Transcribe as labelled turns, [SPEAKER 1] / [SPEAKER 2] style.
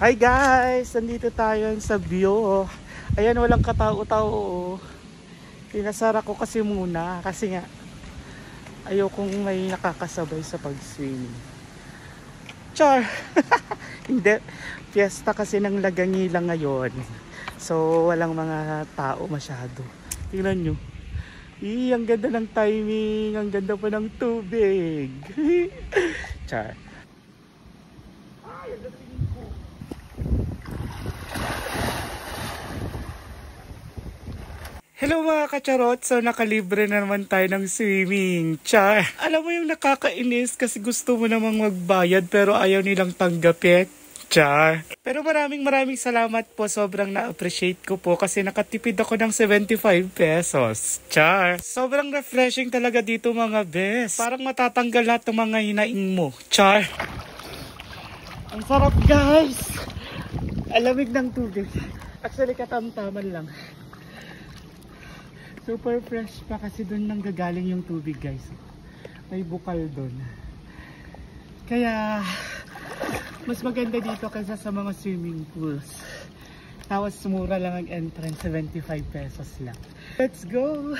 [SPEAKER 1] Hi guys! Nandito tayo sa view. Ayan, walang katao-tao. Pinasara ko kasi muna kasi nga ayokong may nakakasabay sa pag-swimming. Char! Hindi. Fiesta kasi ng Lagangila ngayon. So walang mga tao masyado. Tingnan nyo. Ang ganda ng timing. Ang ganda pa ng tubig. Char. Hello mga kacharot! So nakalibre na naman tayo ng swimming. Char! Alam mo yung nakakainis kasi gusto mo namang magbayad pero ayaw nilang tanggapin. Char! Pero maraming salamat po. Sobrang na-appreciate ko po kasi nakatipid ako ng 75 pesos. Char! Sobrang refreshing talaga dito mga bes. Parang matatanggal lahat ng mga hinaing mo. Char! Ang sarap guys! Alamig ng tubig. Actually katamtaman lang. Super fresh pa kasi doon nanggagaling yung tubig guys. May bukal doon. Kaya mas maganda dito kaysa sa mga swimming pools. Tapos mura lang ang entrance, 75 pesos lang. Let's go!